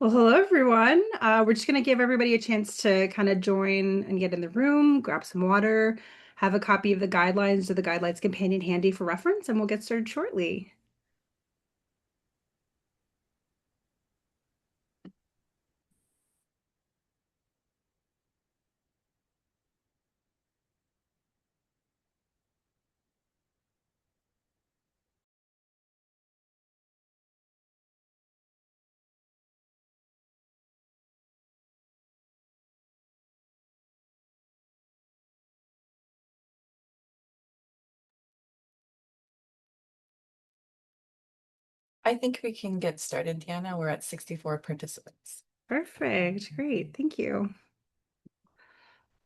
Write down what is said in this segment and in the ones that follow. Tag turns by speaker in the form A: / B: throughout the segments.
A: Well, hello everyone. We're just going to give everybody a chance to kind of join and get in the room, grab some water, have a copy of the guidelines or the guidelines companion handy for reference, and we'll get started shortly.
B: I think we can get started, Diana. We're at 64 participants.
A: Perfect. Great. Thank you.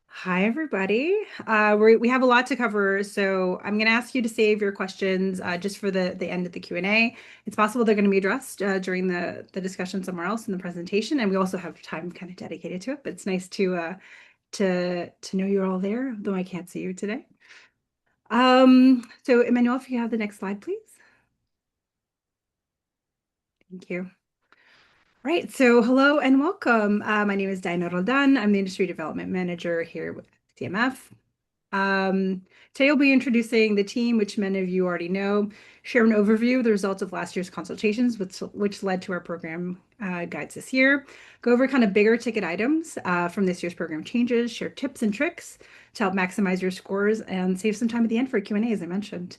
A: Hi, everybody. We have a lot to cover, so I'm going to ask you to save your questions just for the end of the Q&A. It's possible they're going to be addressed during the discussion somewhere else in the presentation, and we also have time kind of dedicated to it. But it's nice to know you're all there, though I can't see you today. So Emmanuel, if you have the next slide, please. Thank you. Right, so hello and welcome. My name is Diana Roldan. I'm the Industry Development Manager here with CMF. Today, we'll be introducing the team, which many of you already know, share an overview of the results of last year's consultations, which led to our program guides this year, go over kind of bigger ticket items from this year's program changes, share tips and tricks to help maximize your scores, and save some time at the end for Q&A, as I mentioned.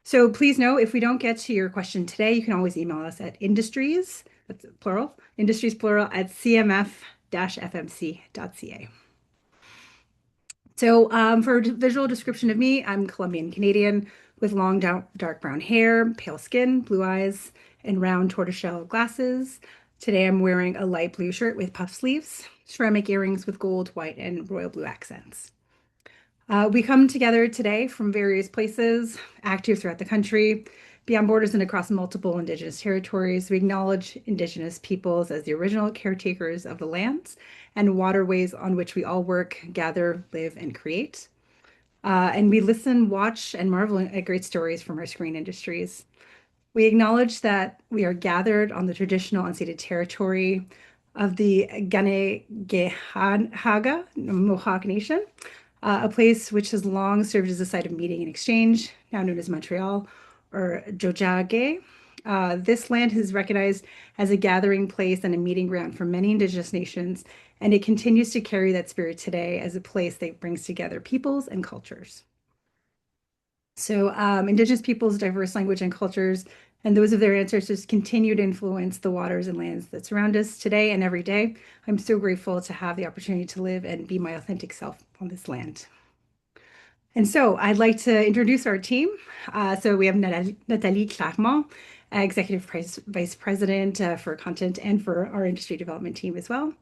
A: So please know if we don't get to your question today, you can always email us at industries, that's plural, industries plural at cmf-fmc.ca. So for a visual description of me, I'm Colombian Canadian with long dark brown hair, pale skin, blue eyes, and round tortoiseshell glasses. Today I'm wearing a light blue shirt with puff sleeves, ceramic earrings with gold, white, and royal blue accents. We come together today from various places, active throughout the country, beyond borders and across multiple Indigenous territories. We acknowledge Indigenous peoples as the original caretakers of the lands and waterways on which we all work, gather, live, and create. And we listen, watch, and marvel at great stories from our screen industries. We acknowledge that we are gathered on the traditional unceded territory of the Ganegahaga Mohawk Nation, a place which has long served as a site of meeting and exchange, now known as Montreal or Jojage. This land is recognized as a gathering place and a meeting ground for many Indigenous nations, and it continues to carry that spirit today as a place that brings together peoples and cultures. So, Indigenous peoples, diverse language and cultures, and those of their ancestors continue to influence the waters and lands that surround us today and every day. I'm so grateful to have the opportunity to live and be my authentic self on this land. And so I'd like to introduce our team. So we have Nathalie Claremont, Executive Vice President for Content and for our Industry Development team as well.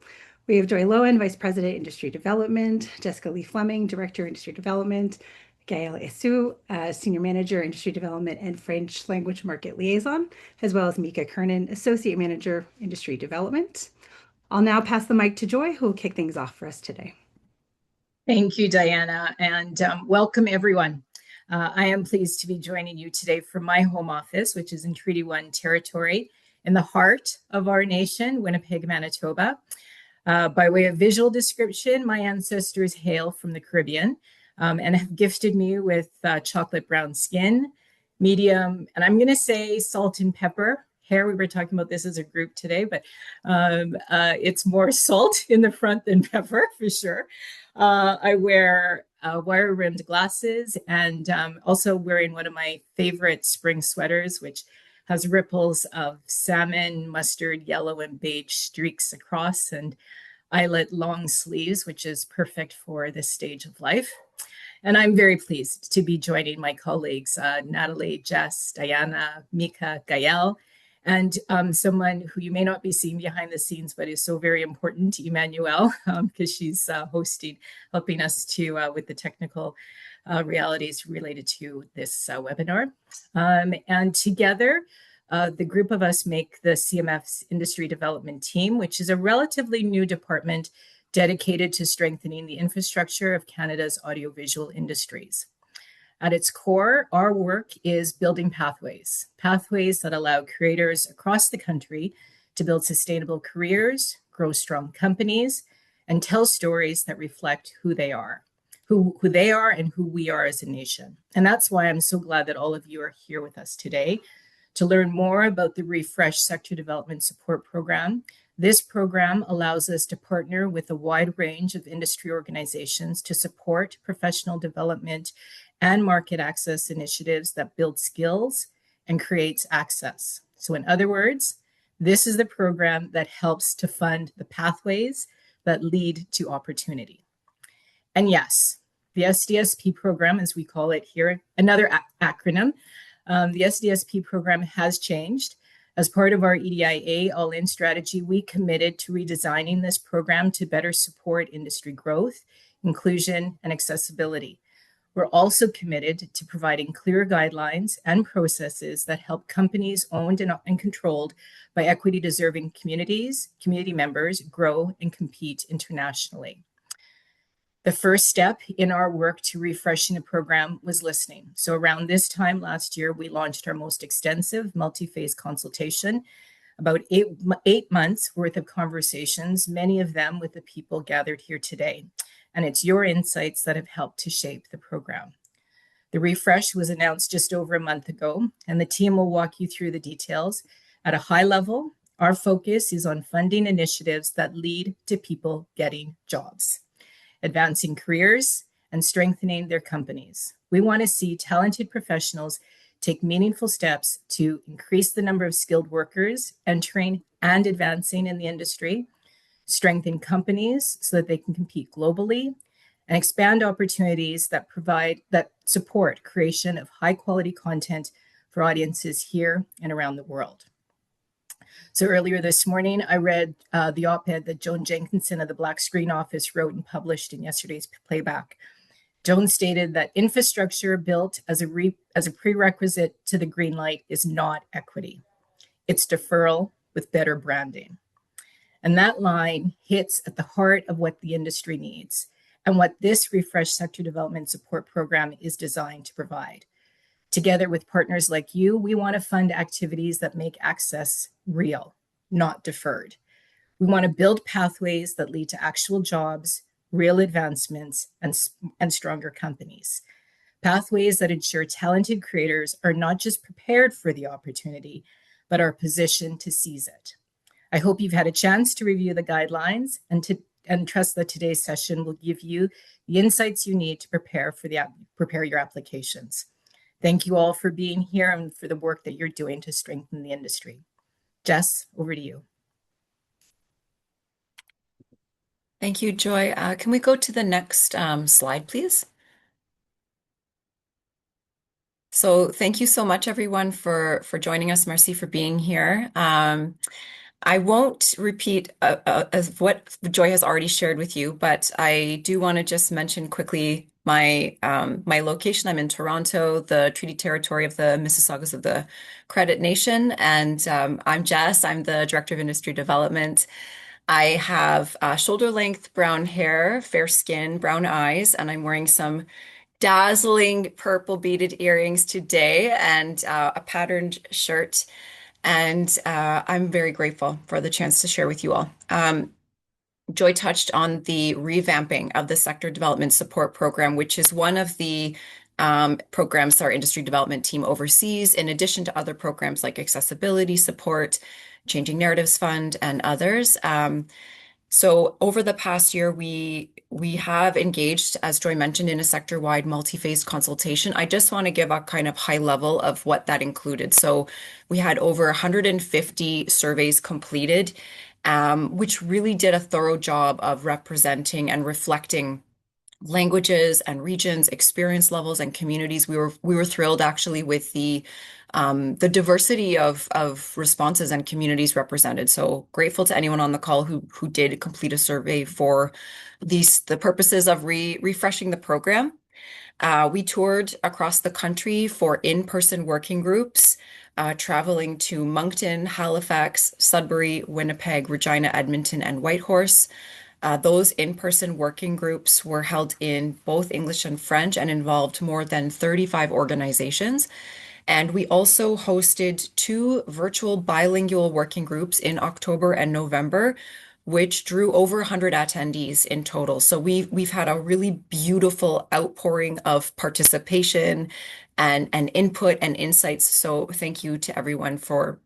A: We have Joy Lowen, Vice President, Industry Development, Jessica Lee Fleming, Director, Industry Development, Gael Esu, Senior Manager, Industry Development and French Language Market Liaison, as well as Mika Kernan, Associate Manager, Industry Development. I'll now pass the mic to Joy, who will kick things off for us today.
C: Thank you, Diana, and welcome everyone. I am pleased to be joining you today from my home office, which is in Treaty 1 territory in the heart of our nation, Winnipeg, Manitoba. By way of visual description, my ancestors hail from the Caribbean and have gifted me with chocolate brown skin, medium, and I'm going to say salt and pepper hair. We were talking about this as a group today, but it's more salt in the front than pepper for sure. I wear wire rimmed glasses and also wearing one of my favorite spring sweaters, which has ripples of salmon, mustard, yellow, and beige streaks across, and eyelet long sleeves, which is perfect for this stage of life. And I'm very pleased to be joining my colleagues, Natalie, Jess, Diana, Mika, Gael, and someone who you may not be seeing behind the scenes, but is so very important, Emmanuel, because she's hosting, helping us to with the technical realities related to this webinar. And together, the group of us make the CMF's Industry Development Team, which is a relatively new department dedicated to strengthening the infrastructure of Canada's audiovisual industries. At its core, our work is building pathways that allow creators across the country to build sustainable careers, grow strong companies, and tell stories that reflect who they are, who they are and who we are as a nation. And that's why I'm so glad that all of you are here with us today to learn more about the Refresh Sector Development Support Program. This program allows us to partner with a wide range of industry organizations to support professional development and market access initiatives that build skills and creates access. So in other words, this is the program that helps to fund the pathways that lead to opportunity. And yes, the SDSP program, as we call it here, another acronym, the SDSP program has changed. As part of our EDIA All-In strategy, we committed to redesigning this program to better support industry growth, inclusion, and accessibility. We're also committed to providing clear guidelines and processes that help companies owned and controlled by equity-deserving community members grow and compete internationally. The first step in our work to refreshing the program was listening. So around this time last year, we launched our most extensive multi-phase consultation, about eight months worth of conversations, many of them with the people gathered here today. And it's your insights that have helped to shape the program. The refresh was announced just over a month ago, and the team will walk you through the details. At a high level, our focus is on funding initiatives that lead to people getting jobs, advancing careers, and strengthening their companies. We want to see talented professionals take meaningful steps to increase the number of skilled workers entering and advancing in the industry, strengthen companies so that they can compete globally, and expand opportunities that support creation of high quality content for audiences here and around the world. So earlier this morning, I read the op-ed that Joan Jenkinson of the Black Screen Office wrote and published in yesterday's playback. Joan stated that infrastructure built as a prerequisite to the green light is not equity. It's deferral with better branding. And that line hits at the heart of what the industry needs and what this Refresh Sector Development Support Program is designed to provide. Together with partners like you, we want to fund activities that make access real, not deferred. We want to build pathways that lead to actual jobs, real advancements, and stronger companies. Pathways that ensure talented creators are not just prepared for the opportunity, but are positioned to seize it. I hope you've had a chance to review the guidelines and trust that today's session will give you the insights you need to prepare your applications. Thank you all for being here and for the work that you're doing to strengthen the industry. Jess, over to you.
B: Thank you, Joy. Can we go to the next slide, please? So thank you so much, everyone, for joining us. Merci for being here. I won't repeat as what Joy has already shared with you, but I do want to just mention quickly my location. I'm in Toronto, the Treaty Territory of the Mississaugas of the Credit Nation, and I'm Jess. I'm the Director of Industry Development. I have shoulder-length brown hair, fair skin, brown eyes, and I'm wearing some dazzling purple beaded earrings today and a patterned shirt. And I'm very grateful for the chance to share with you all. Joy touched on the revamping of the Sector Development Support Program, which is one of the programs our industry development team oversees, in addition to other programs like accessibility support, Changing Narratives Fund, and others. So over the past year, we have engaged, as Joy mentioned, in a sector-wide multi-phase consultation. I just want to give a kind of high level of what that included. So we had over 150 surveys completed, which really did a thorough job of representing and reflecting languages and regions, experience levels, and communities. We were thrilled actually with the diversity of responses and communities represented. So grateful to anyone on the call who did complete a survey for the purposes of refreshing the program. We toured across the country for in-person working groups, traveling to Moncton, Halifax, Sudbury, Winnipeg, Regina, Edmonton, and Whitehorse. Those in-person working groups were held in both English and French and involved more than 35 organizations. And we also hosted two virtual bilingual working groups in October and November, which drew over 100 attendees in total. So we've had a really beautiful outpouring of participation and input and insights. So thank you to everyone for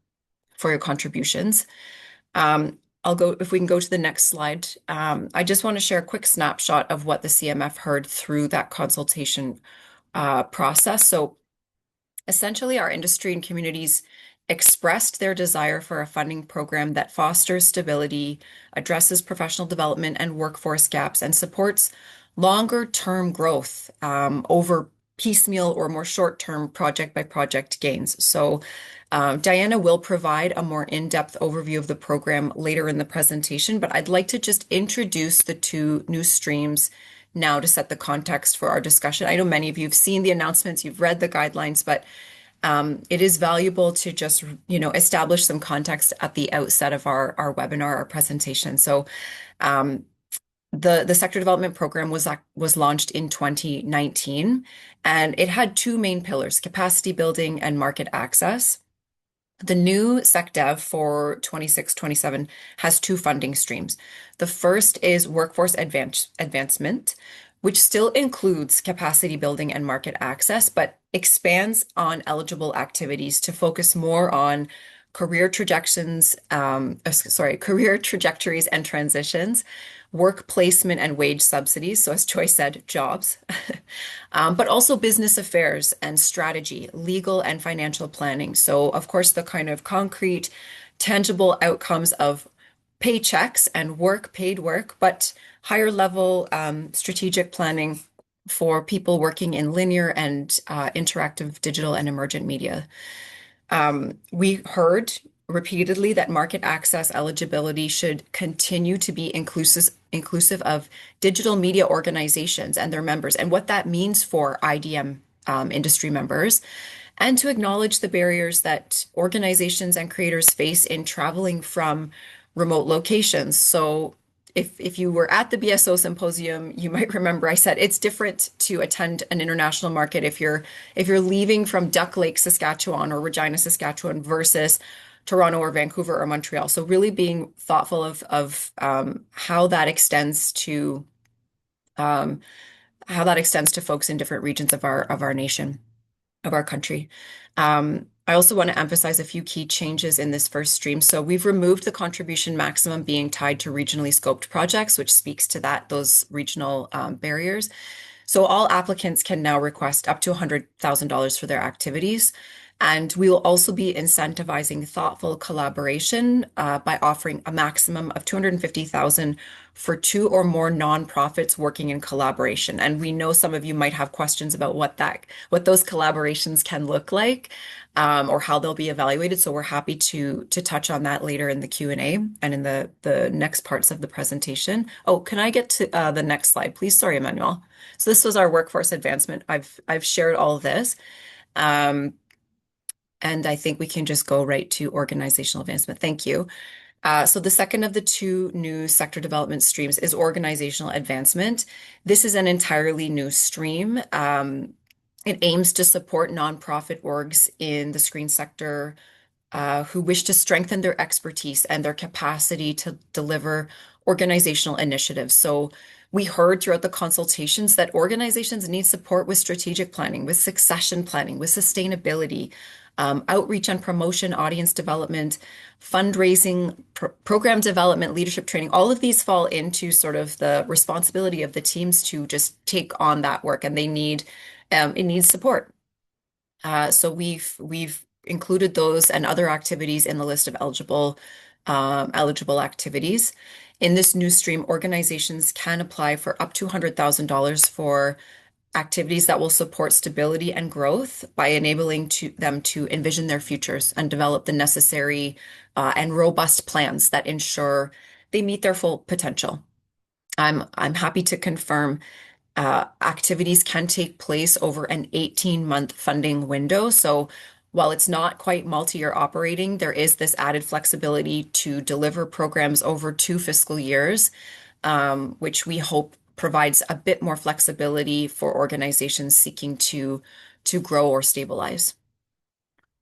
B: your contributions. If we can go to the next slide. I just want to share a quick snapshot of what the CMF heard through that consultation process. So essentially, our industry and communities expressed their desire for a funding program that fosters stability, addresses professional development and workforce gaps, and supports longer-term growth over piecemeal or more short-term project-by-project gains. So Diana will provide a more in-depth overview of the program later in the presentation, but I'd like to just introduce the two new streams now to set the context for our discussion. I know many of you have seen the announcements, you've read the guidelines, but it is valuable to just, establish some context at the outset of our webinar, our presentation. So the sector development program was launched in 2019, and it had two main pillars: capacity building and market access. The new SecDev for 26-27 has two funding streams. The first is workforce advancement, which still includes capacity building and market access, but expands on eligible activities to focus more on career trajectories and transitions, work placement and wage subsidies. So as Joy said, jobs, but also business affairs and strategy, legal and financial planning. So of course, the kind of concrete, tangible outcomes of paychecks and paid work, but higher level strategic planning for people working in linear and interactive digital and emergent media. We heard repeatedly that market access eligibility should continue to be inclusive of digital media organizations and their members, and what that means for IDM industry members, and to acknowledge the barriers that organizations and creators face in traveling from remote locations. So if you were at the BSO symposium, you might remember I said it's different to attend an international market if you're leaving from Duck Lake, Saskatchewan, or Regina, Saskatchewan, versus Toronto or Vancouver or Montreal. So really being thoughtful of how that extends to folks in different regions of our nation, of our country. I also want to emphasize a few key changes in this first stream. So we've removed the contribution maximum being tied to regionally scoped projects, which speaks to those regional barriers. So all applicants can now request up to $100,000 for their activities. And we will also be incentivizing thoughtful collaboration by offering a maximum of $250,000 for two or more nonprofits working in collaboration. And we know some of you might have questions about what those collaborations can look like, or how they'll be evaluated. So we're happy to touch on that later in the Q&A and in the next parts of the presentation. Oh, can I get to the next slide, please? Sorry, Emmanuel. So this was our workforce advancement. I've shared all of this. And I think we can just go right to organizational advancement. Thank you. So the second of the two new sector development streams is organizational advancement. This is an entirely new stream. It aims to support nonprofit orgs in the screen sector who wish to strengthen their expertise and their capacity to deliver organizational initiatives. So we heard throughout the consultations that organizations need support with strategic planning, with succession planning, with sustainability, outreach and promotion, audience development, fundraising, program development, leadership training. All of these fall into sort of the responsibility of the teams to just take on that work, and it needs support. So we've included those and other activities in the list of eligible activities. In this new stream, organizations can apply for up to $100,000 for activities that will support stability and growth by enabling them to envision their futures and develop the necessary and robust plans that ensure they meet their full potential. I'm happy to confirm activities can take place over an 18-month funding window. So while it's not quite multi-year operating, there is this added flexibility to deliver programs over 2 fiscal years, which we hope provides a bit more flexibility for organizations seeking to grow or stabilize.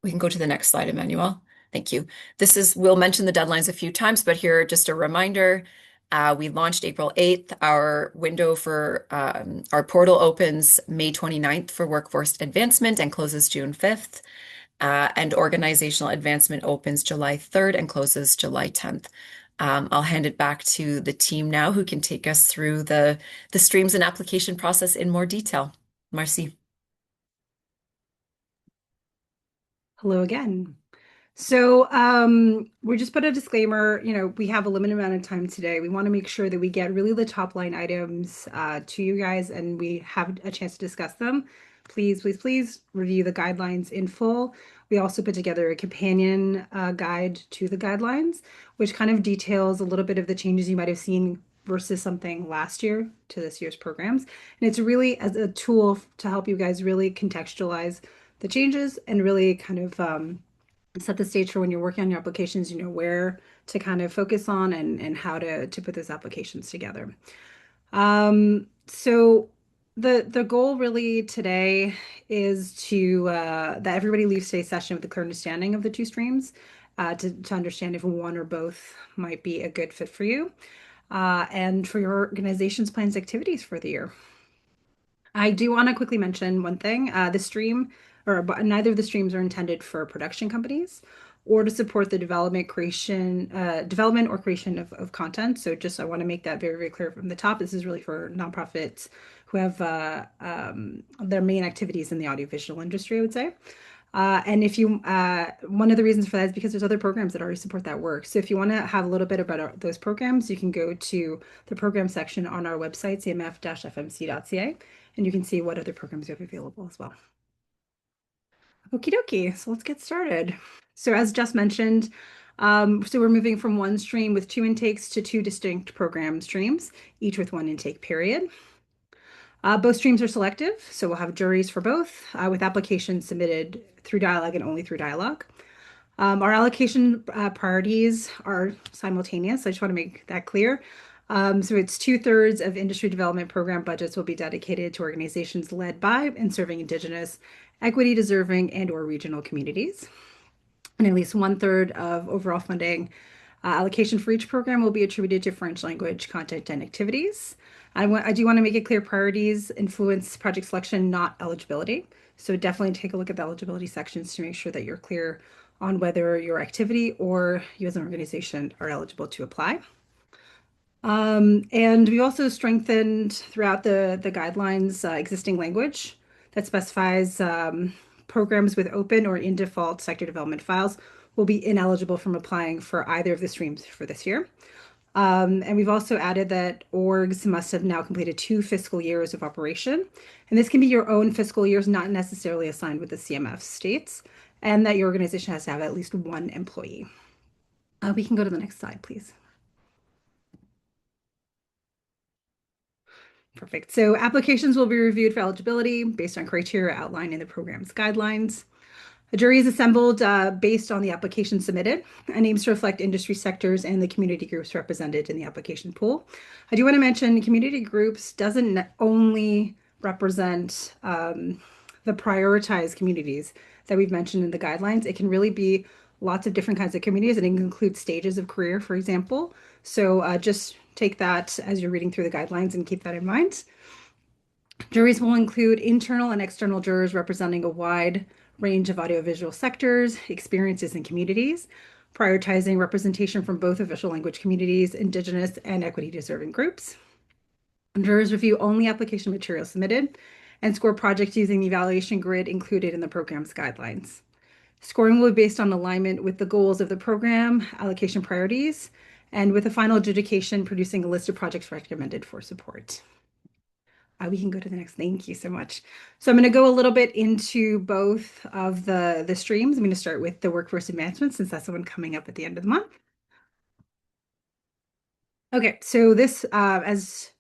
B: We can go to the next slide, Emmanuel. Thank you. We'll mention the deadlines a few times, but here, just a reminder, we launched April 8th. Our window for our portal opens May 29th for workforce advancement and closes June 5th. And organizational advancement opens July 3rd and closes July 10th. I'll hand it back to the team now who can take us through the streams and application process in more detail. Marcy.
A: Hello again. So we just put a disclaimer, we have a limited amount of time today. We want to make sure that we get really the top line items to you guys and we have a chance to discuss them. Please, please, please review the guidelines in full. We also put together a companion guide to the guidelines, which kind of details a little bit of the changes you might have seen versus something last year to this year's programs. And it's really as a tool to help you guys really contextualize the changes and really kind of set the stage for when you're working on your applications, you know where to kind of focus on and how to put those applications together. So the goal really today is to that everybody leaves today's session with a clear understanding of the two streams, to understand if one or both might be a good fit for you, and for your organization's plans activities for the year. I do want to quickly mention one thing. The stream, neither of the streams are intended for production companies or to support the development or creation of content. So just I want to make that very, very clear from the top. This is really for nonprofits who have their main activities in the audiovisual industry, I would say. And if you, one of the reasons for that is because there's other programs that already support that work. So if you want to have a little bit about those programs, you can go to the program section on our website, cmf-fmc.ca, and you can see what other programs you have available as well. Okie dokie, so let's get started. So as just mentioned, so we're moving from one stream with 2 intakes to 2 distinct program streams, each with 1 intake period. Both streams are selective, so we'll have juries for both, with applications submitted through Dialogue and only through Dialogue. Our allocation priorities are simultaneous. I just want to make that clear. So it's 2/3 of industry development program budgets will be dedicated to organizations led by and serving Indigenous, equity deserving, and/or regional communities. And at least 1/3 of overall funding allocation for each program will be attributed to French language content and activities. I do want to make it clear priorities influence project selection, not eligibility. So definitely take a look at the eligibility sections to make sure that you're clear on whether your activity or you as an organization are eligible to apply. And we also strengthened throughout the guidelines existing language that specifies programs with open or in default sector development files will be ineligible from applying for either of the streams for this year. And we've also added that orgs must have now completed 2 fiscal years of operation. And this can be your own fiscal years, not necessarily assigned with the CMF states, and that your organization has to have at least 1 employee. We can go to the next slide, please. Perfect. So applications will be reviewed for eligibility based on criteria outlined in the program's guidelines. A jury is assembled based on the application submitted and aims to reflect industry sectors and the community groups represented in the application pool. I do want to mention community groups doesn't only represent the prioritized communities that we've mentioned in the guidelines. It can really be lots of different kinds of communities, and it can include stages of career, for example. So just take that as you're reading through the guidelines and keep that in mind. Juries will include internal and external jurors representing a wide range of audiovisual sectors, experiences, and communities, prioritizing representation from both official language communities, Indigenous, and equity deserving groups. Jurors review only application material submitted and score projects using the evaluation grid included in the program's guidelines. Scoring will be based on alignment with the goals of the program, allocation priorities, and with a final adjudication producing a list of projects recommended for support. We can go to the next. Thank you so much. So I'm going to go a little bit into both of the streams. I'm going to start with the workforce advancement since that's the one coming up at the end of the month. Okay, so this, as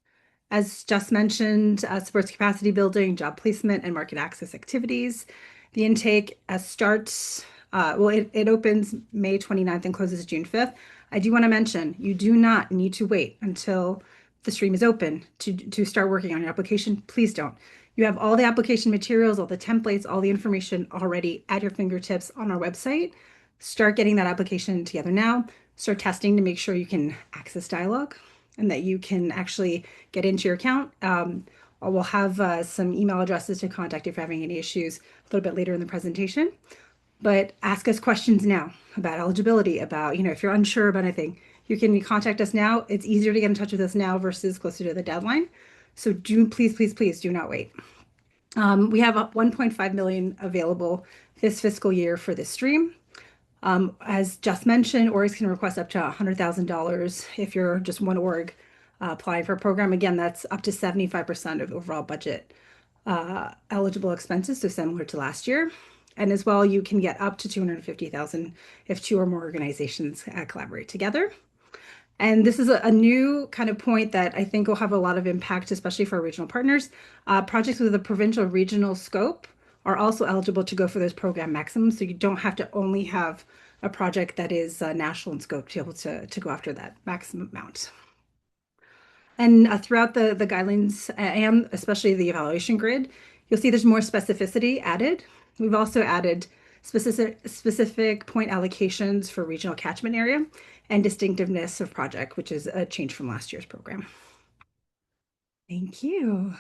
A: just mentioned, supports capacity building, job placement, and market access activities. The intake starts, it opens May 29th and closes June 5th. I do want to mention, you do not need to wait until the stream is open to start working on your application. Please don't. You have all the application materials, all the templates, all the information already at your fingertips on our website. Start getting that application together now. Start testing to make sure you can access Dialogue and that you can actually get into your account. We'll have some email addresses to contact if you're having any issues a little bit later in the presentation. But ask us questions now about eligibility, about, if you're unsure about anything, you can contact us now. It's easier to get in touch with us now versus closer to the deadline. So please, please, please do not wait. We have 1.5 million available this fiscal year for this stream. As just mentioned, orgs can request up to $100,000 if you're just one org applying for a program. Again, that's up to 75% of overall budget eligible expenses, so similar to last year. And as well, you can get up to $250,000 if 2 or more organizations collaborate together. And this is a new kind of point that I think will have a lot of impact, especially for our regional partners. Projects with a provincial regional scope are also eligible to go for those program maximums. So you don't have to only have a project that is national in scope to be able to go after that maximum amount. And throughout the guidelines and especially the evaluation grid, you'll see there's more specificity added. We've also added specific point allocations for regional catchment area and distinctiveness of project, which is a change from last year's program. Thank you.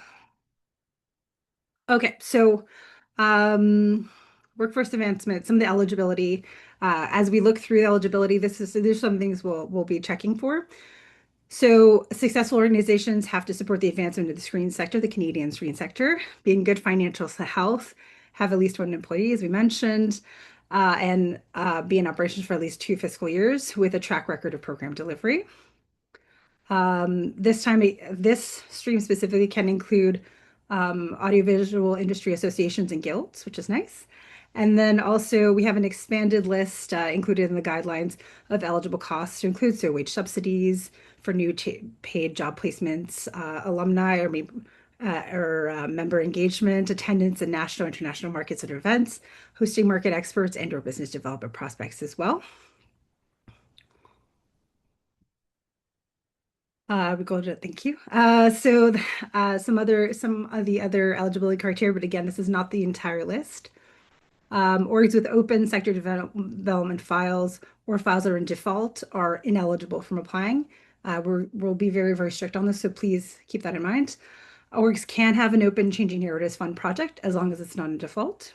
A: Okay, so workforce advancement, some of the eligibility. As we look through the eligibility, there's some things we'll be checking for. So successful organizations have to support the advancement of the screen sector, the Canadian screen sector, be in good financial health, have at least 1 employee, as we mentioned, and be in operations for at least 2 fiscal years with a track record of program delivery. This stream specifically can include audiovisual industry associations and guilds, which is nice. And then also we have an expanded list included in the guidelines of eligible costs to include wage subsidies for new paid job placements, alumni or member engagement, attendance in national and international markets and events, hosting market experts and/or business development prospects as well. Thank you. Some of the other eligibility criteria, but again, this is not the entire list. Orgs with open sector development files or files that are in default are ineligible from applying. We'll be very, very strict on this, so please keep that in mind. Orgs can have an open changing narratives fund project as long as it's not in default.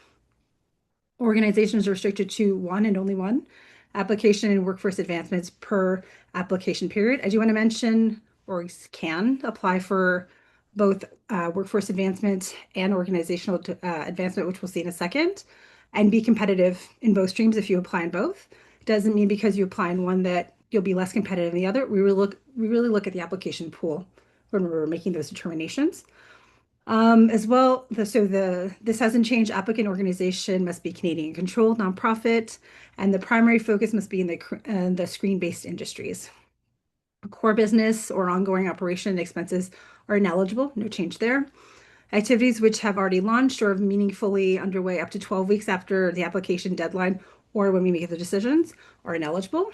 A: Organizations are restricted to 1 and only 1 application and workforce advancements per application period. I do want to mention orgs can apply for both workforce advancement and organizational advancement, which we'll see in a second, and be competitive in both streams if you apply in both. It doesn't mean because you apply in one that you'll be less competitive in the other. We really look at the application pool when we're making those determinations. As well, this hasn't changed. Applicant organization must be Canadian controlled, nonprofit, and the primary focus must be in the screen-based industries. Core business or ongoing operation expenses are ineligible, no change there. Activities which have already launched or meaningfully underway up to 12 weeks after the application deadline or when we make the decisions are ineligible.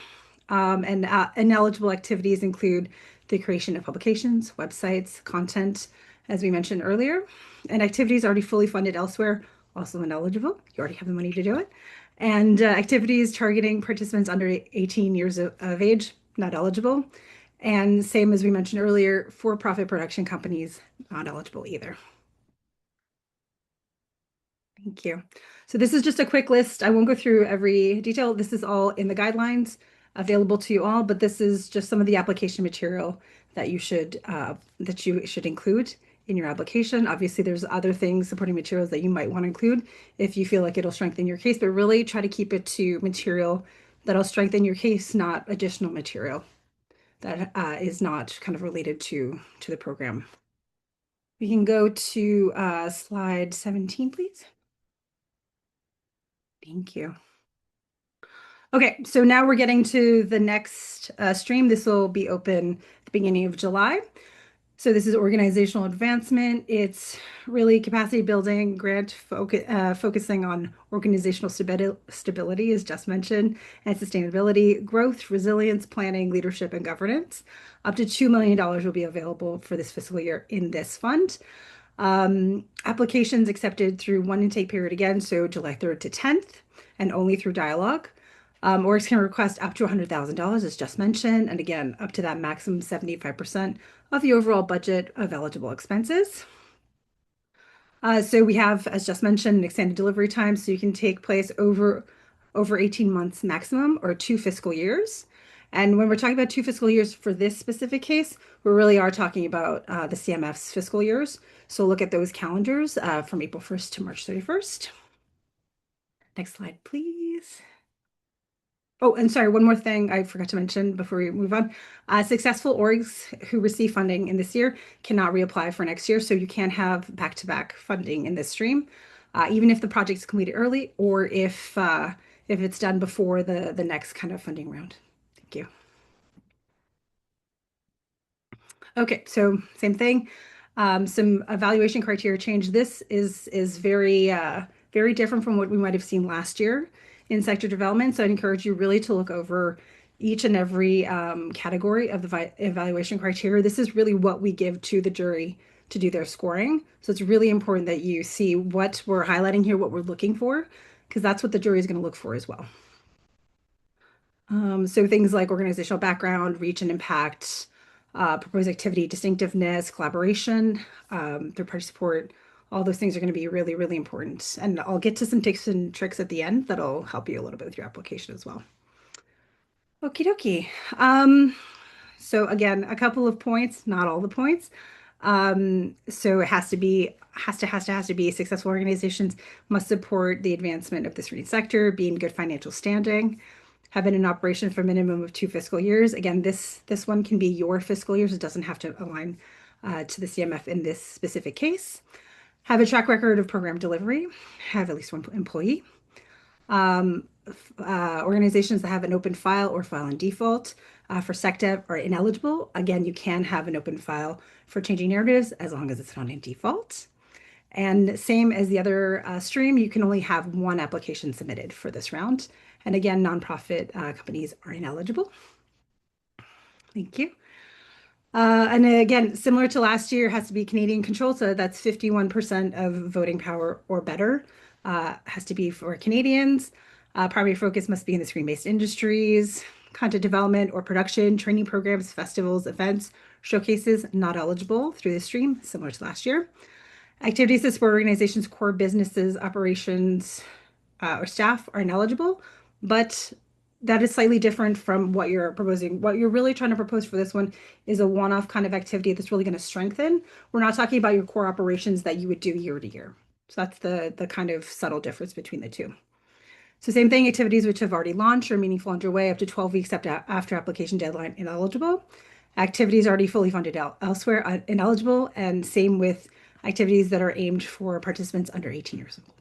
A: Ineligible activities include the creation of publications, websites, content, as we mentioned earlier, and activities already fully funded elsewhere, also ineligible. You already have the money to do it. And activities targeting participants under 18 years of age, not eligible. And same as we mentioned earlier, for-profit production companies, not eligible either. Thank you. So this is just a quick list. I won't go through every detail. This is all in the guidelines available to you all, but this is just some of the application material that you should include in your application. Obviously, there's other things, supporting materials that you might want to include if you feel like it'll strengthen your case, but really try to keep it to material that'll strengthen your case, not additional material that is not kind of related to the program. We can go to slide 17, please. Thank you. Okay, so now we're getting to the next stream. This will be open at the beginning of July. So this is organizational advancement. It's really capacity building, grant focusing on organizational stability, as just mentioned, and sustainability, growth, resilience, planning, leadership, and governance. Up to $2 million will be available for this fiscal year in this fund. Applications accepted through one intake period again, so July 3rd to 10th, and only through dialogue. Orgs can request up to $100,000, as just mentioned, and again, up to that maximum 75% of the overall budget of eligible expenses. So we have, as just mentioned, an extended delivery time, so you can take place over 18 months maximum, or 2 fiscal years. And when we're talking about 2 fiscal years for this specific case, we really are talking about the CMF's fiscal years. So look at those calendars from April 1st to March 31st. Next slide, please. Oh, and sorry, one more thing I forgot to mention before we move on. Successful orgs who receive funding in this year cannot reapply for next year, so you can have back-to-back funding in this stream, even if the project is completed early or if it's done before the next kind of funding round. Thank you. Okay, so same thing. Some evaluation criteria change. This is very different from what we might have seen last year in sector development. So I'd encourage you really to look over each and every category of the evaluation criteria. This is really what we give to the jury to do their scoring. So it's really important that you see what we're highlighting here, what we're looking for, because that's what the jury is going to look for as well. So things like organizational background, reach and impact, proposed activity, distinctiveness, collaboration, third-party support, all those things are going to be really, really important. And I'll get to some tips and tricks at the end that'll help you a little bit with your application as well. Okie dokie. So again, a couple of points, not all the points. So it has to be successful organizations must support the advancement of the screen sector, be in good financial standing, have been in operation for a minimum of 2 fiscal years. Again, this one can be your fiscal years. It doesn't have to align to the CMF in this specific case. Have a track record of program delivery, have at least one employee. Organizations that have an open file or file in default for SecDev are ineligible. Again, you can have an open file for changing narratives as long as it's not in default. And same as the other stream, you can only have one application submitted for this round. And again, nonprofit companies are ineligible. Thank you. And again, similar to last year, has to be Canadian controlled, so that's 51% of voting power or better. Has to be for Canadians. Primary focus must be in the screen-based industries, content development or production, training programs, festivals, events, showcases, not eligible through the stream, similar to last year. Activities that support organizations' core businesses, operations, or staff are ineligible, but that is slightly different from what you're proposing. What you're really trying to propose for this one is a one-off kind of activity that's really going to strengthen. We're not talking about your core operations that you would do year to year. So that's the kind of subtle difference between the two. So same thing, activities which have already launched or meaningful underway up to 12 weeks after application deadline, ineligible. Activities already fully funded elsewhere, ineligible, and same with activities that are aimed for participants under 18 years old.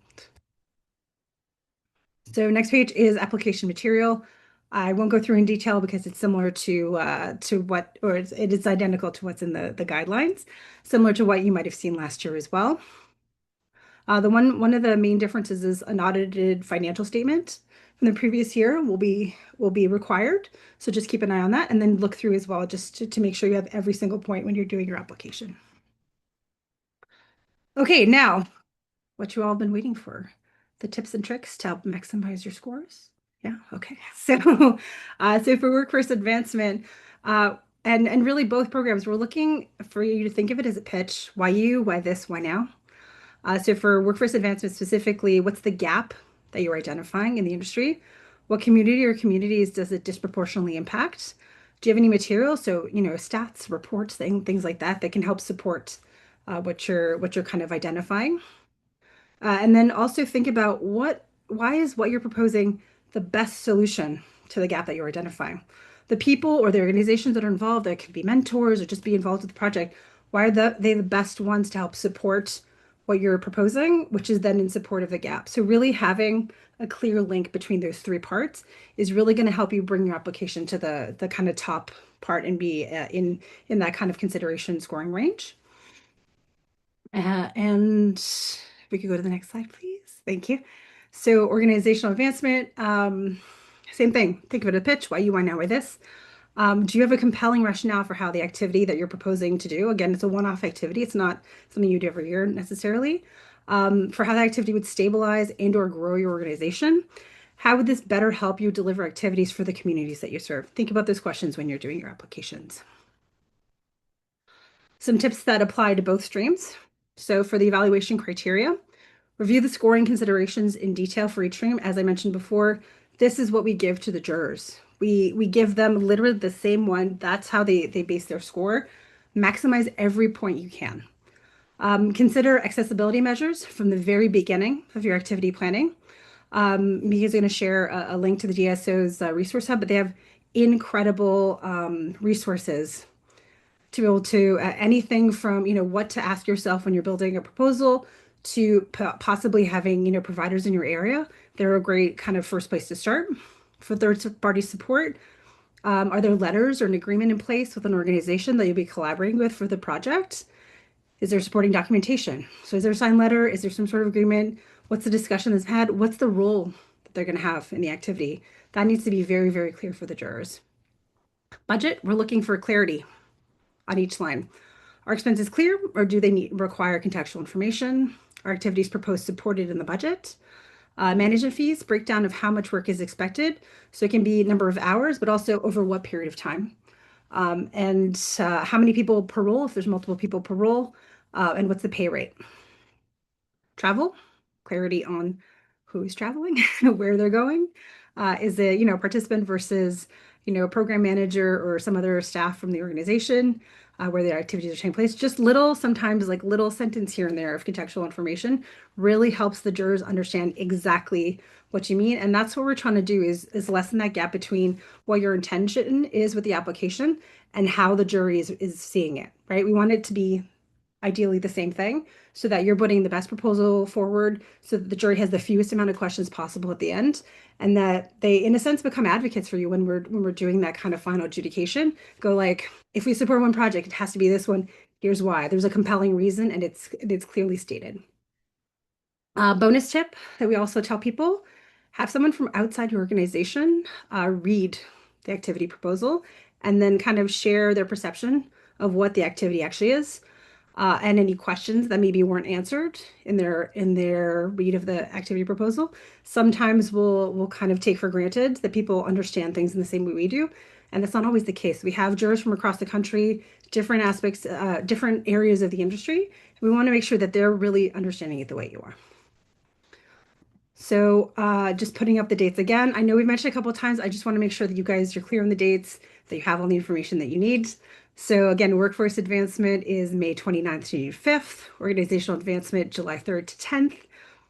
A: So next page is application material. I won't go through in detail because it's similar to what, or it is identical to what's in the guidelines, similar to what you might have seen last year as well. One of the main differences is an audited financial statement from the previous year will be required. So just keep an eye on that and then look through as well, just to make sure you have every single point when you're doing your application. Okay, now what you all have been waiting for, the tips and tricks to help maximize your scores. Yeah, okay. So for workforce advancement, and really both programs, we're looking for you to think of it as a pitch. Why you, why this, why now? So for workforce advancement specifically, what's the gap that you're identifying in the industry? What community or communities does it disproportionately impact? Do you have any material? So, stats, reports, things like that can help support what you're kind of identifying. And then also think about why is what you're proposing the best solution to the gap that you're identifying? The people or the organizations that are involved, that could be mentors or just be involved with the project, why are they the best ones to help support what you're proposing, which is then in support of the gap? So really having a clear link between those three parts is really going to help you bring your application to the kind of top part and be in that kind of consideration scoring range. And if we could go to the next slide, please. Thank you. So organizational advancement, same thing. Think of it as a pitch. Why you, why now, why this? Do you have a compelling rationale for how the activity that you're proposing to do? Again, it's a one-off activity. It's not something you do every year necessarily. For how the activity would stabilize and or grow your organization. How would this better help you deliver activities for the communities that you serve? Think about those questions when you're doing your applications. Some tips that apply to both streams. So for the evaluation criteria, review the scoring considerations in detail for each stream. As I mentioned before, this is what we give to the jurors. We give them literally the same one. That's how they base their score. Maximize every point you can. Consider accessibility measures from the very beginning of your activity planning. Mika's going to share a link to the DSO's resource hub, but they have incredible resources to be able to anything from what to ask yourself when you're building a proposal to possibly having providers in your area. They're a great kind of first place to start. For third party support, are there letters or an agreement in place with an organization that you'll be collaborating with for the project? Is there supporting documentation? So is there a signed letter? Is there some sort of agreement? What's the discussion that's had? What's the role that they're going to have in the activity? That needs to be very, very clear for the jurors. Budget, we're looking for clarity on each line. Are expenses clear, or do they require contextual information? Are activities proposed supported in the budget? Management fees, breakdown of how much work is expected. So it can be number of hours, but also over what period of time. And how many people per role, if there's multiple people per role, and what's the pay rate? Travel, clarity on who's traveling, where they're going. Is it, participant versus, program manager or some other staff from the organization where the activities are taking place. Just sometimes like little sentence here and there of contextual information really helps the jurors understand exactly what you mean. And that's what we're trying to do is lessen that gap between what your intention is with the application and how the jury is seeing it, right? We want it to be ideally the same thing so that you're putting the best proposal forward so that the jury has the fewest amount of questions possible at the end and that they in a sense become advocates for you when we're doing that kind of final adjudication. Go like, if we support one project, it has to be this one. Here's why. There's a compelling reason and it's clearly stated. Bonus tip that we also tell people, have someone from outside your organization read the activity proposal and then kind of share their perception of what the activity actually is. And any questions that maybe weren't answered in their read of the activity proposal. Sometimes we'll kind of take for granted that people understand things in the same way we do, and that's not always the case. We have jurors from across the country, different aspects, different areas of the industry. We want to make sure that they're really understanding it the way you are. So just putting up the dates again. I know we've mentioned a couple of times. I just want to make sure that you guys are clear on the dates, that you have all the information that you need. So again, workforce advancement is May 29th to 5th, organizational advancement July 3rd to 10th.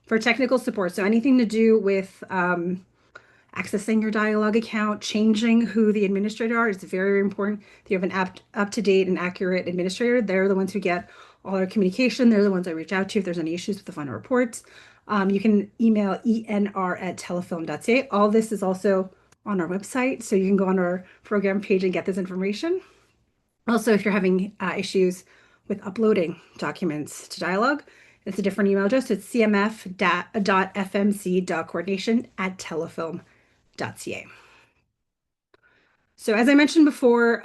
A: For technical support, so anything to do with accessing your Dialogue account, changing who the administrator are, it's very important that you have an up-to-date and accurate administrator. They're the ones who get all our communication. They're the ones I reach out to if there's any issues with the final reports. You can email enr@telefilm.ca. All this is also on our website, so you can go on our program page and get this information. Also, if you're having issues with uploading documents to Dialogue, it's a different email address. It's cmf.fmc.coordination@telefilm.ca. So as I mentioned before,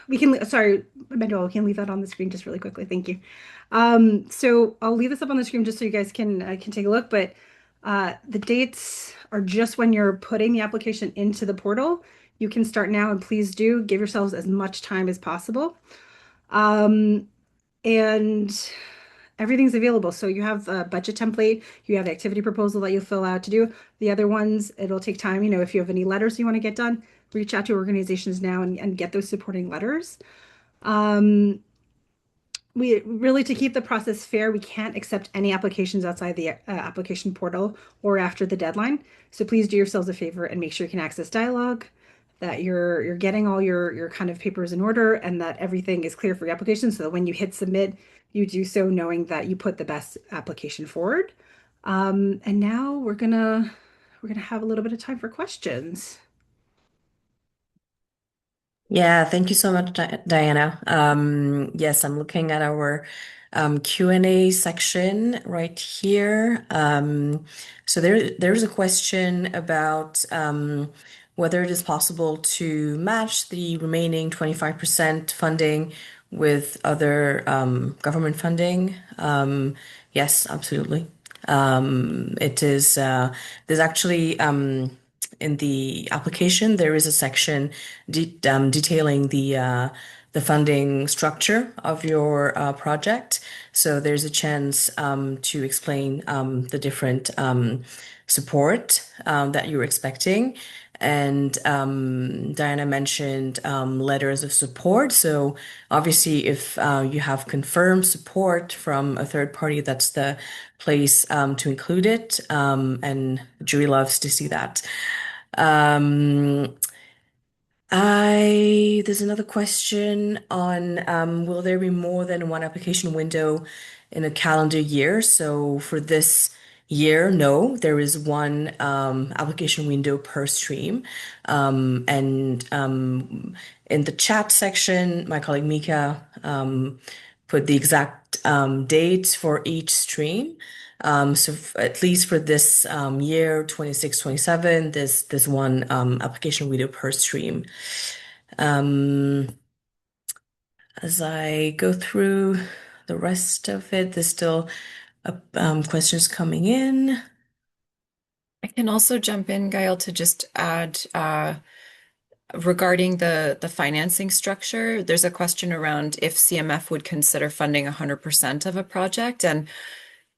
A: we can, sorry, Manuel, we can leave that on the screen just really quickly. Thank you. So I'll leave this up on the screen just so you guys can take a look, but the dates are just when you're putting the application into the portal. You can start now, and please do give yourselves as much time as possible. And everything's available. So you have a budget template, you have the activity proposal that you'll fill out to do. The other ones, it'll take time. If you have any letters you want to get done, reach out to organizations now and get those supporting letters. We really, to keep the process fair, we can't accept any applications outside the application portal or after the deadline. So please do yourselves a favor and make sure you can access Dialogue, that you're getting all your kind of papers in order, and that everything is clear for your application, so that when you hit submit, you do so knowing that you put the best application forward. And now we're gonna have a little bit of time for questions.
D: Yeah, thank you so much, Diana. Yes, I'm looking at our Q&A section right here. So there's a question about whether it is possible to match the remaining 25% funding with other government funding. Yes, absolutely. It is, there's actually, in the application, there is a section detailing the funding structure of your project. So there's a chance to explain the different support that you're expecting. And Diana mentioned letters of support. So obviously, if you have confirmed support from a third party, that's the place to include it. And jury loves to see that. Um, there's another question on will there be more than one application window in a calendar year? So for this year, no, there is one application window per stream. And in the chat section, my colleague Mika put the exact dates for each stream. So at least for this year, 26, 27, there's one application window per stream. As I go through the rest of it, there's still questions coming in.
B: I can also jump in, Gail, to just add regarding the financing structure. There's a question around if CMF would consider funding 100% of a project. And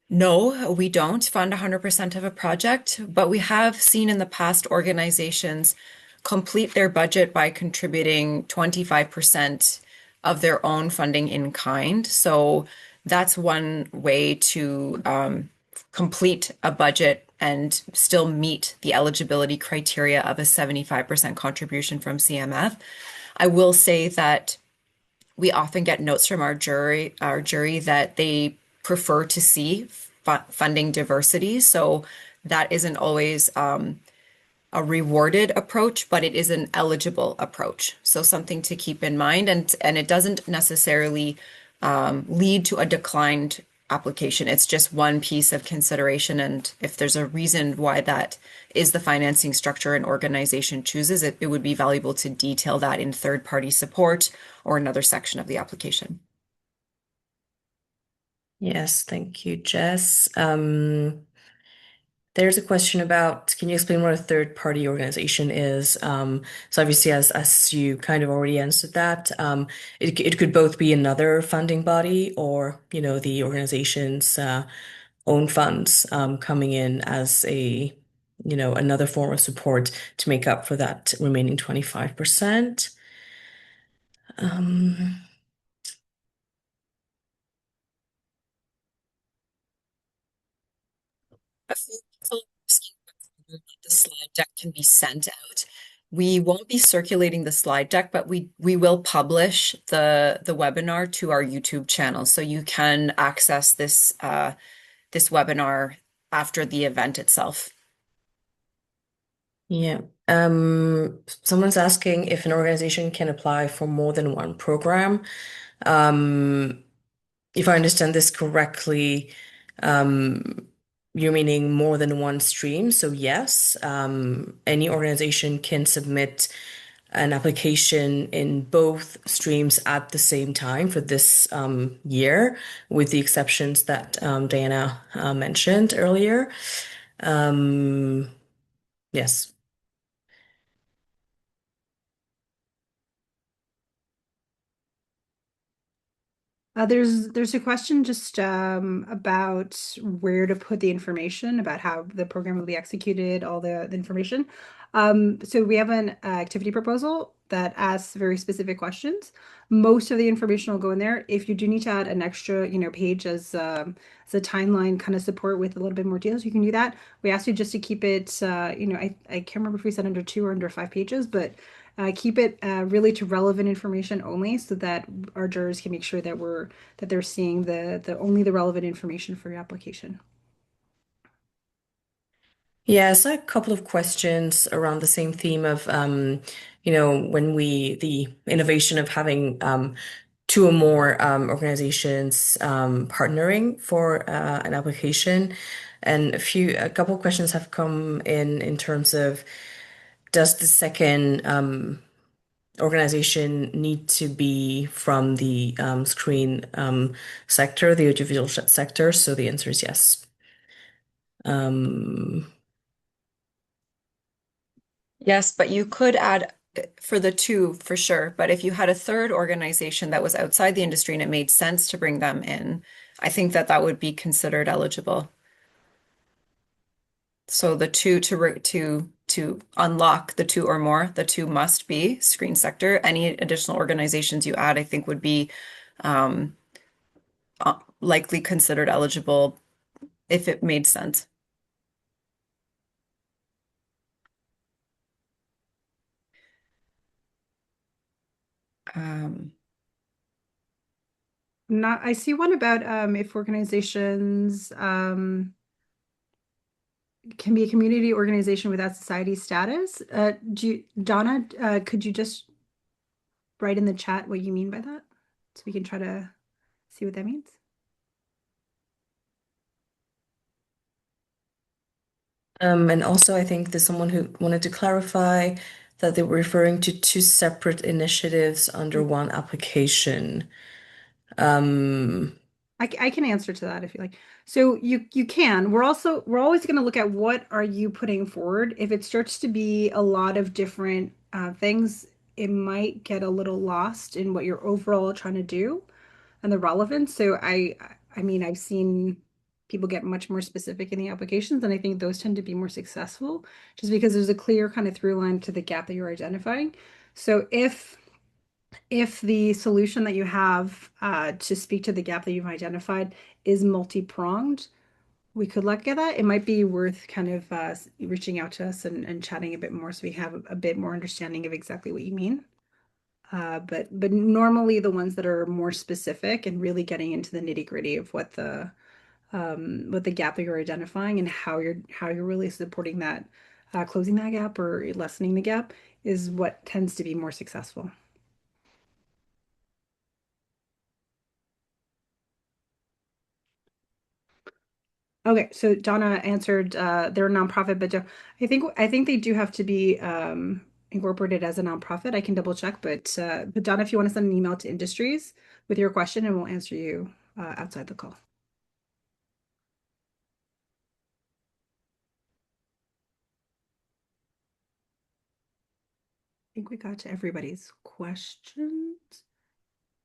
B: no, we don't fund 100% of a project, but we have seen in the past organizations complete their budget by contributing 25% of their own funding in kind. So that's one way to complete a budget and still meet the eligibility criteria of a 75% contribution from CMF. I will say that we often get notes from our jury that they prefer to see funding diversity. So that isn't always a rewarded approach, but it is an eligible approach. So something to keep in mind, and it doesn't necessarily lead to a declined application. It's just one piece of consideration, and if there's a reason why that is the financing structure an organization chooses, it would be valuable to detail that in third-party support or another section of the application.
D: Yes, thank you, Jess. There's a question about, can you explain what a third-party organization is? So obviously, as you kind of already answered that, it could both be another funding body or, the organization's own funds coming in as another form of support to make up for that remaining 25%.
B: A few people are asking whether the slide deck can be sent out. We won't be circulating the slide deck, but we will publish the webinar to our YouTube channel, so you can access this this webinar after the event itself.
D: Yeah. Someone's asking if an organization can apply for more than one program. If I understand this correctly, you're meaning more than one stream. So yes, any organization can submit an application in both streams at the same time for this year, with the exceptions that Diana mentioned earlier. Yes.
A: There's a question just about where to put the information about how the program will be executed, all the information. So we have an activity proposal that asks very specific questions. Most of the information will go in there. If you do need to add an extra, page as a timeline kind of support with a little bit more details, you can do that. We ask you just to keep it, I can't remember if we said under 2 or under 5 pages, but keep it really to relevant information only, so that our jurors can make sure that they're seeing the only the relevant information for your application.
D: Yeah, so a couple of questions around the same theme of, when the innovation of having two or more organizations partnering for an application. And a couple of questions have come in terms of does the second organization need to be from the screen sector, the audiovisual sector? So the answer is yes. Um,
B: Yes, but you could add for the two for sure. But if you had a third organization that was outside the industry and it made sense to bring them in, I think that that would be considered eligible. So the two to unlock the two or more, the two must be screen sector. Any additional organizations you add, I think, would be um, likely considered eligible if it made sense. Um,
A: Not, I see one about if organizations can be a community organization without society status. Donna, could you just write in the chat what you mean by that? So we can try to see what that means.
D: and also, I think there's someone who wanted to clarify that they were referring to two separate initiatives under one application. Um,
A: I can answer to that if you like. So you can. We're always going to look at what are you putting forward. If it starts to be a lot of different things, it might get a little lost in what you're overall trying to do and the relevance. So I mean I've seen people get much more specific in the applications, and I think those tend to be more successful just because there's a clear kind of through line to the gap that you're identifying. So if the solution that you have to speak to the gap that you've identified is multi-pronged, we could look at that. It might be worth kind of reaching out to us and chatting a bit more so we have a bit more understanding of exactly what you mean. But normally the ones that are more specific and really getting into the nitty-gritty of what the gap that you're identifying and how you're really supporting that, closing that gap or lessening the gap is what tends to be more successful. Okay, so Donna answered they're a nonprofit, but I think they do have to be incorporated as a nonprofit. I can double check, but Donna, if you want to send an email to industries with your question, and we'll answer you outside the call. I think we got to everybody's questions,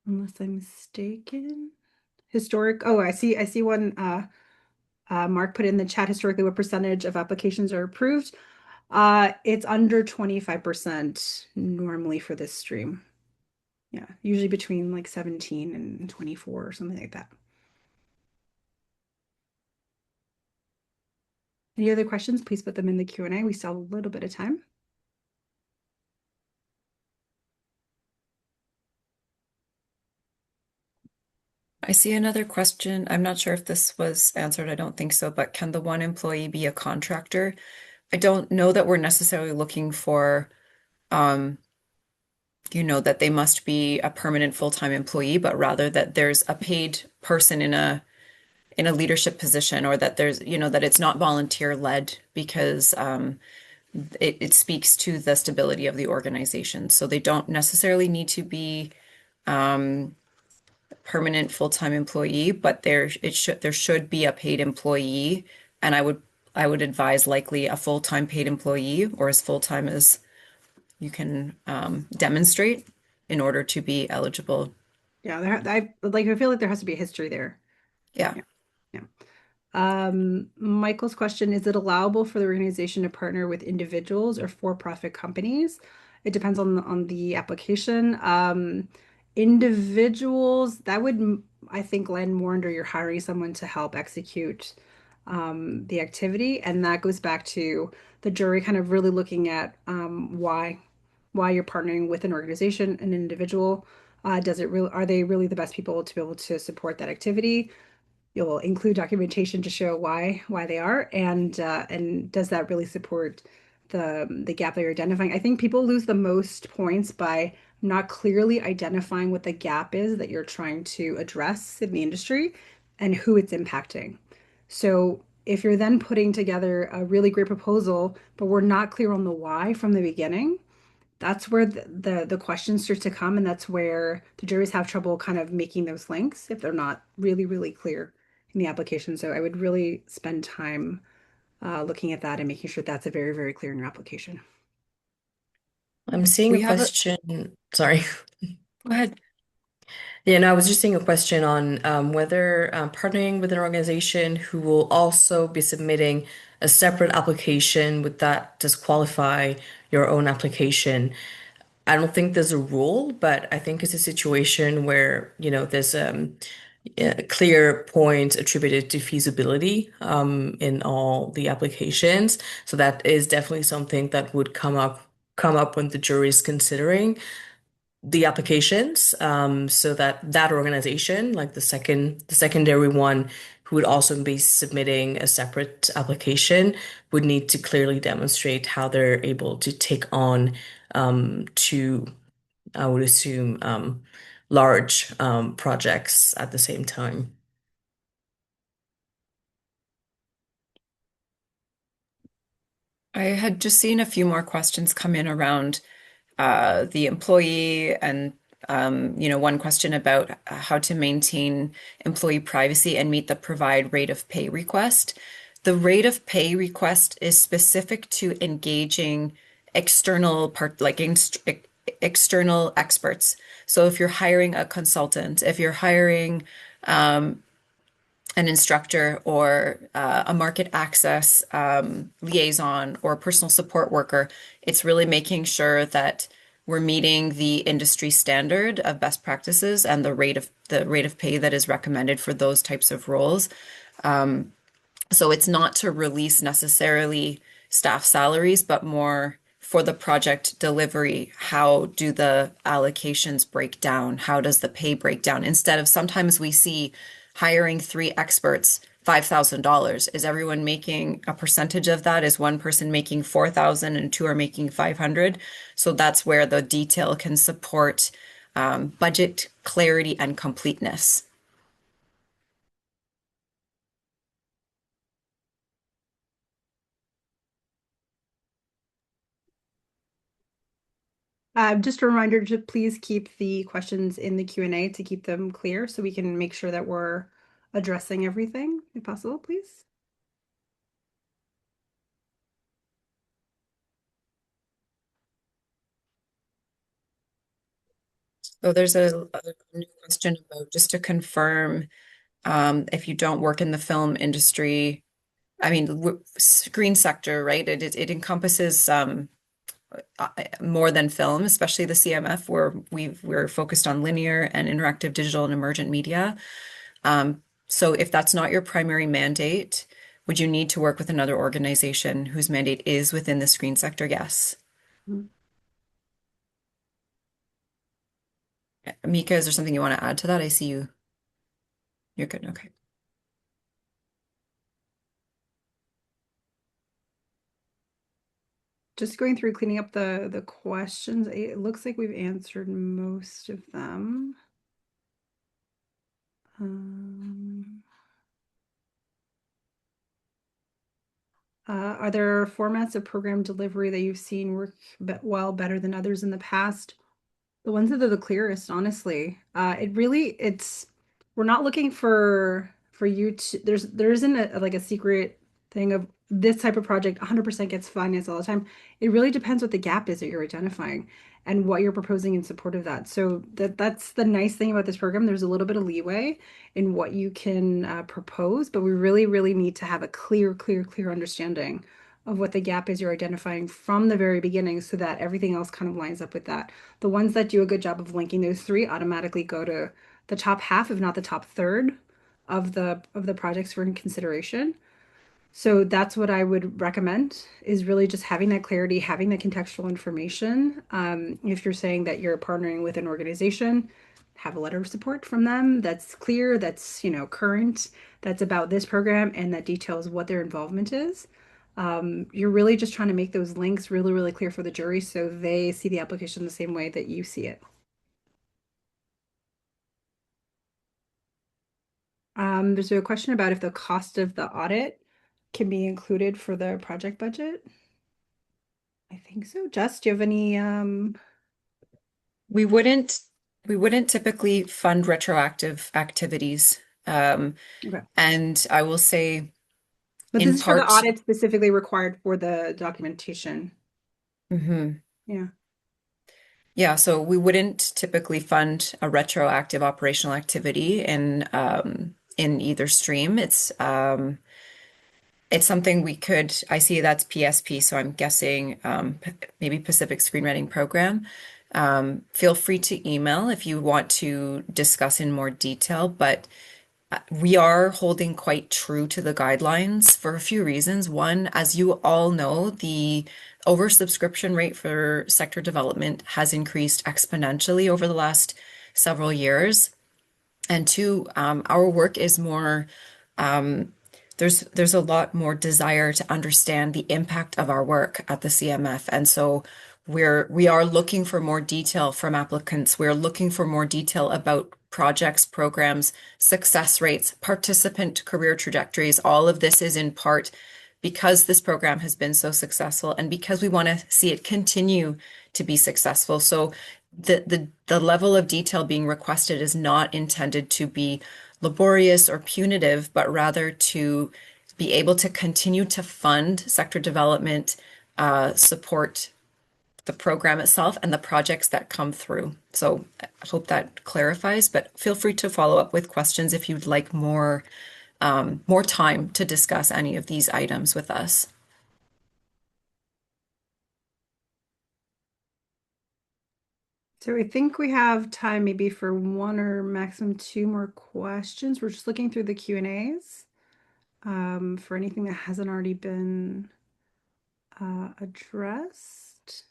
A: unless I'm mistaken. Oh, I see one Mark put in the chat historically what percentage of applications are approved. It's under 25% normally for this stream. Yeah, usually between like 17 and 24 or something like that. Any other questions? Please put them in the Q&A. We still have a little bit of time.
B: I see another question. I'm not sure if this was answered. I don't think so, but can the one employee be a contractor? I don't know that we're necessarily looking for, um, that they must be a permanent full-time employee, but rather that there's a paid person in a leadership position, or that there's, that it's not volunteer led because it speaks to the stability of the organization. So they don't necessarily need to be permanent full-time employee, but there should be a paid employee, and I would advise likely a full-time paid employee, or as full-time as you can demonstrate in order to be eligible.
A: Yeah, I feel like there has to be a history there.
B: Yeah.
A: Yeah. Yeah. Michael's question, is it allowable for the organization to partner with individuals or for-profit companies? It depends on the application. Individuals, that would, I think, land more under you're hiring someone to help execute the activity. And that goes back to the jury kind of really looking at why you're partnering with an organization, an individual. Are they really the best people to be able to support that activity? You'll include documentation to show why they are, and does that really support the gap that you're identifying? I think people lose the most points by not clearly identifying what the gap is that you're trying to address in the industry and who it's impacting. So if you're then putting together a really great proposal, but we're not clear on the why from the beginning, that's where the questions start to come, and that's where the juries have trouble kind of making those links if they're not really, really clear in the application. So I would really spend time looking at that and making sure that's a very, very clear in your application.
D: I'm seeing a
B: We have a,
D: question. Sorry.
B: go ahead.
D: Yeah, no, I was just seeing a question on whether partnering with an organization who will also be submitting a separate application, would that disqualify your own application? I don't think there's a rule, but I think it's a situation where, there's a clear point attributed to feasibility in all the applications. So that is definitely something that would come up when the jury is considering the applications, so that organization, like the secondary one, who would also be submitting a separate application, would need to clearly demonstrate how they're able to take on two, I would assume, large projects at the same time.
B: I had just seen a few more questions come in around the employee and one question about how to maintain employee privacy and meet the provide rate of pay request. The rate of pay request is specific to engaging external experts. So if you're hiring a consultant, if you're hiring an instructor or a market access liaison or personal support worker, it's really making sure that we're meeting the industry standard of best practices and the rate of pay that is recommended for those types of roles. So it's not to release necessarily staff salaries, but more for the project delivery. How do the allocations break down? How does the pay break down? Instead of sometimes we see hiring 3 experts, $5,000. Is everyone making a percentage of that? Is one person making 4,000 and two are making 500? So that's where the detail can support budget clarity and completeness.
A: Just a reminder to please keep the questions in the Q&A to keep them clear so we can make sure that we're addressing everything if possible, please.
B: So there's a new question about just to confirm, if you don't work in the film industry, I mean, screen sector, right? It encompasses more than film, especially the CMF, where we're focused on linear and interactive digital and emergent media. So if that's not your primary mandate, would you need to work with another organization whose mandate is within the screen sector? Yes.
A: Mhm.
B: Mika, is there something you want to add to that? I see you. You're good. Okay.
A: Just going through cleaning up the questions. It looks like we've answered most of them. Um, are there formats of program delivery that you've seen work better than others in the past? The ones that are the clearest, honestly. We're not looking for you to, there isn't like a secret thing of this type of project 100% gets financed all the time. It really depends what the gap is that you're identifying and what you're proposing in support of that. So that's the nice thing about this program. There's a little bit of leeway in what you can propose, but we really, really need to have a clear, clear, clear understanding of what the gap is you're identifying from the very beginning so that everything else kind of lines up with that. The ones that do a good job of linking those three automatically go to the top half, if not the top third of the projects for consideration. So that's what I would recommend is really just having that clarity, having that contextual information. If you're saying that you're partnering with an organization, have a letter of support from them that's clear, that's, current, that's about this program and that details what their involvement is. You're really just trying to make those links really, really clear for the jury so they see the application the same way that you see it. There's a question about if the cost of the audit can be included for the project budget? I think so. Jess, do you have any
B: We wouldn't we wouldn't typically fund retroactive activities.
A: okay.
B: And I will say
A: But this
B: in
A: is for the
B: part,
A: audit specifically required for the documentation.
B: mhm.
A: Yeah.
B: Yeah, so we wouldn't typically fund a retroactive operational activity in either stream. It's something we could, I see that's PSP, so I'm guessing maybe Pacific Screenwriting Program. Feel free to email if you want to discuss in more detail, but we are holding quite true to the guidelines for a few reasons. One, as you all know, the oversubscription rate for sector development has increased exponentially over the last several years. And two, our work is more, there's a lot more desire to understand the impact of our work at the CMF. And so we are looking for more detail from applicants. We're looking for more detail about projects, programs, success rates, participant career trajectories. All of this is in part because this program has been so successful and because we want to see it continue to be successful. So the level of detail being requested is not intended to be laborious or punitive, but rather to be able to continue to fund sector development, support the program itself and the projects that come through. So I hope that clarifies, but feel free to follow up with questions if you'd like more time to discuss any of these items with us.
A: So I think we have time maybe for one or maximum two more questions. We're just looking through the Q&As for anything that hasn't already been addressed.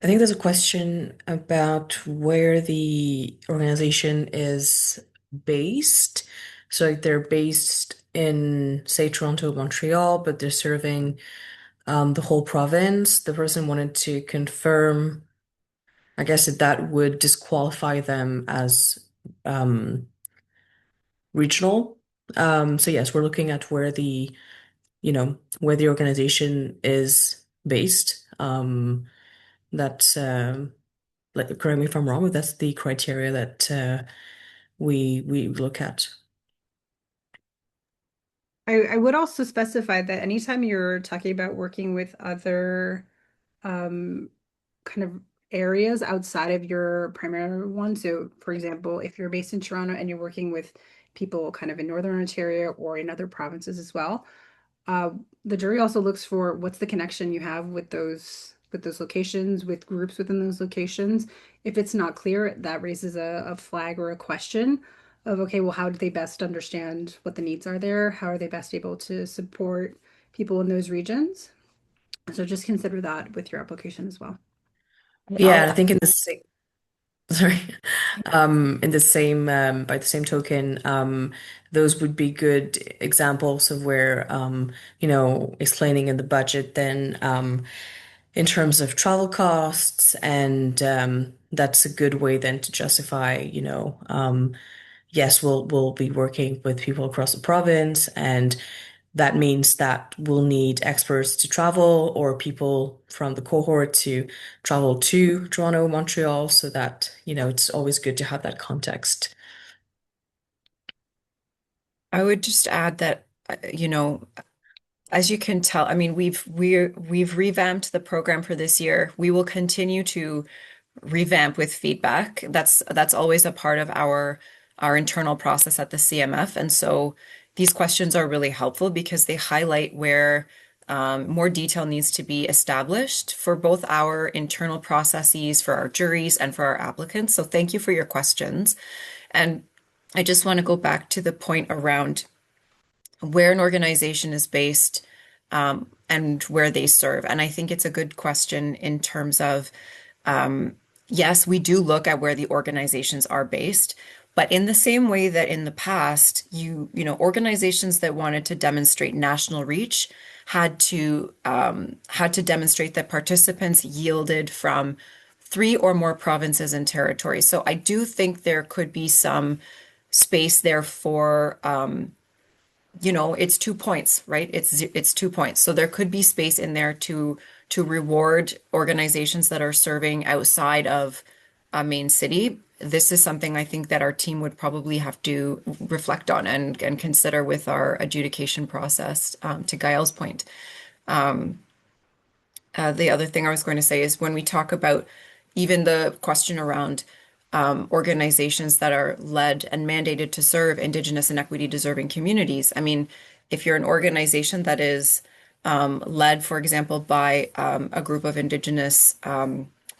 D: I think there's a question about where the organization is based. So like they're based in, say, Toronto, Montreal, but they're serving the whole province. The person wanted to confirm, I guess, that that would disqualify them as regional. So yes, we're looking at where where the organization is based. That like correct me if I'm wrong, but that's the criteria that we look at.
A: I would also specify that anytime you're talking about working with other um, kind of areas outside of your primary one. So, for example, if you're based in Toronto and you're working with people kind of in Northern Ontario or in other provinces as well, uh, the jury also looks for what's the connection you have with those locations, with groups within those locations. If it's not clear, that raises a flag or a question of, okay, well, how do they best understand what the needs are there? How are they best able to support people in those regions? So just consider that with your application as well.
D: Yeah, I think in the same sorry, in the same by the same token, those would be good examples of where explaining in the budget then in terms of travel costs and that's a good way then to justify, yes, we'll be working with people across the province, and that means that we'll need experts to travel or people from the cohort to travel to Toronto, Montreal, so that, it's always good to have that context.
B: I would just add that, as you can tell, I mean, we've revamped the program for this year. We will continue to revamp with feedback. That's always a part of our internal process at the CMF. And so these questions are really helpful because they highlight where more detail needs to be established for both our internal processes, for our juries, and for our applicants. So thank you for your questions. And I just want to go back to the point around where an organization is based and where they serve. And I think it's a good question in terms of yes, we do look at where the organizations are based, but in the same way that in the past, organizations that wanted to demonstrate national reach had to demonstrate that participants yielded from 3 or more provinces and territories. So I do think there could be some space there for, it's 2 points, right? It's 2 points. So there could be space in there to reward organizations that are serving outside of a main city. This is something I think that our team would probably have to reflect on and consider with our adjudication process, to Gael's point. The other thing I was going to say is when we talk about even the question around organizations that are led and mandated to serve Indigenous and equity deserving communities. I mean, if you're an organization that is led, for example, by a group of Indigenous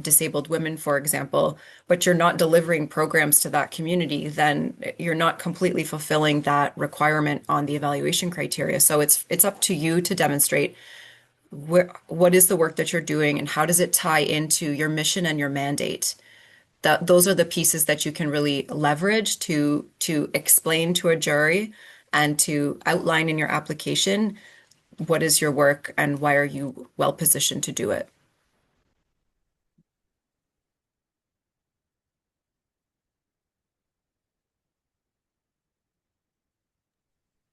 B: disabled women, for example, but you're not delivering programs to that community, then you're not completely fulfilling that requirement on the evaluation criteria. So it's up to you to demonstrate what is the work that you're doing and how does it tie into your mission and your mandate. Those are the pieces that you can really leverage to explain to a jury and to outline in your application what is your work and why are you well positioned to do it.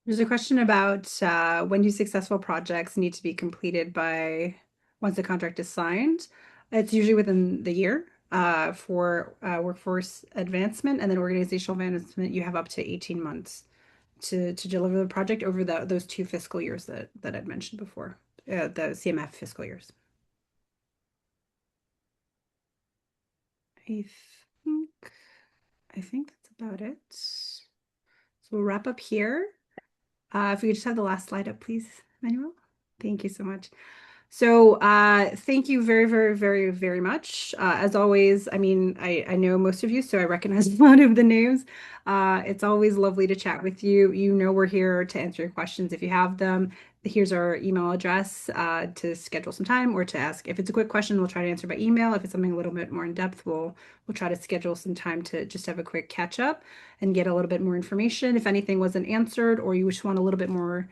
A: There's a question about when do successful projects need to be completed by once the contract is signed? It's usually within the year for workforce advancement, and then organizational advancement, you have up to 18 months to deliver the project over those 2 fiscal years that I'd mentioned before, the CMF fiscal years. I think I think that's about it. So we'll wrap up here. If we could just have the last slide up, please, Manuel. Thank you so much. So thank you very, very, very, very much. As always, I mean, I know most of you, so I recognize a lot of the names. It's always lovely to chat with you. You know we're here to answer your questions if you have them. Here's our email address to schedule some time or to ask. If it's a quick question, we'll try to answer by email. If it's something a little bit more in depth, we'll try to schedule some time to just have a quick catch up and get a little bit more information. If anything wasn't answered or you just want a little bit more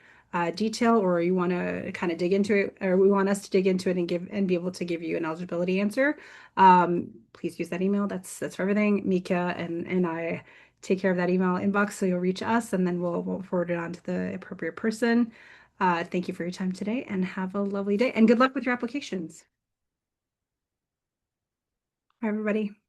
A: detail, or you want to kind of dig into it, or we want us to dig into it and be able to give you an eligibility answer, please use that email. That's for everything. Mika and I take care of that email inbox, so you'll reach us and then we'll forward it on to the appropriate person. Thank you for your time today and have a lovely day and good luck with your applications. Bye, everybody.